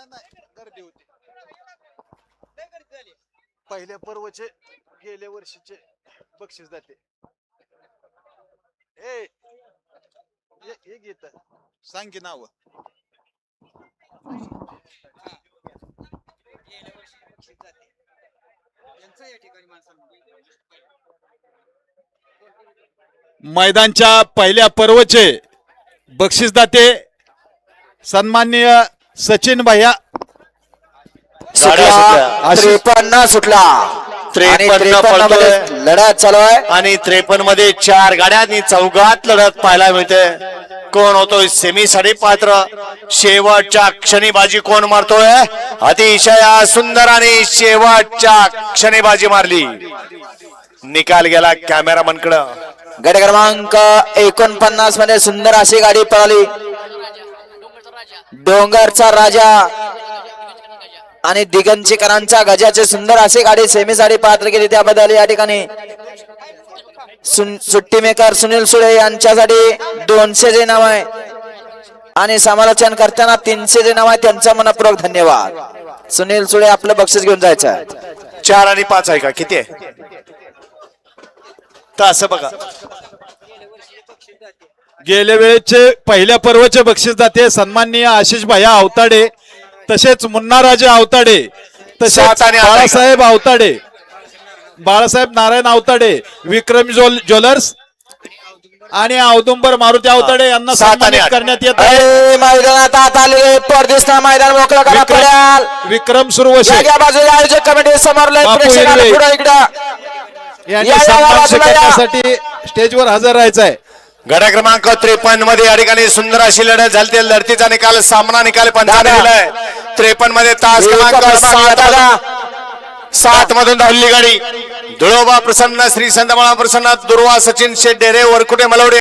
गर्दी होती पहिल्या पर्वचे गेल्या वर्षीचे बक्षीस जाते गीत सांग की नाव मैदानच्या पहिल्या पर्वचे बक्षीसदाते सन्माननीय सचिन भैया सुटला 53 लढत चालू आहे आणि 53 मध्ये 4 गाड्या आणि चौघात लढत पाहायला मिळते. कोण होतोय सेमी साठी पात्र शेवटच्या क्षणी बाजी कोण मारतोय अतिशय सुंदर आणि शेवटच्या क्षणी बाजी मारली निकाल गेला कॅमेरामन कडे. गट क्रमांक 49 मध्ये सुंदर अशी गाडी पळाली डोंगरचा राजा आणि दिगंचीकरांच्या गजाचे सुंदर अशी गाडी सेमीसाठी पात्र केली त्याबद्दल या ठिकाणी सुट्टी मेकर सुनील सुळे यांच्यासाठी 200 जे नाव आहे आणि समालोचन करताना 300 जे नाव आहे त्यांचा मनपूर्वक धन्यवाद. सुनील सुळे आपलं बक्षीस घेऊन जायचं आहे. 4 आणि 5 आहे का किती आहे तर असं बघा गेल्या वेळेचे पहिल्या पर्वचे बक्षीसदाते सन्माननीय आशिष भैया आवताडे तसेच मुन्नाराजे आवताडे तसेच बाळासाहेब आवताडे बाळासाहेब नारायण आवताडे विक्रम ज्वेलर्स आणि औदुंबर मारुती आवताडे यांना सन्मानित करण्यात येत आहे. मैदानात आत आलेले परदेशना मैदान मोकळं करा पडाल विक्रम सुरवशे या बाजूला आयोजक कमिटी समोर यांनी सन्मान स्वीकारण्यासाठी स्टेजवर हजर राहायचं आहे. गट क्रमांक 53 मध्ये या ठिकाणी सुंदर अशी लढत झाली. लढतीचा निकाल सामना निकाल पंचाने दिलाय. 53 मध्ये तास क्रमांक 7 मधून धावली गाडी धुळोबा प्रसन्न श्री संतमाळा प्रसन्न दुर्वा सचिन शेट डेरे वरकुटे मलवडे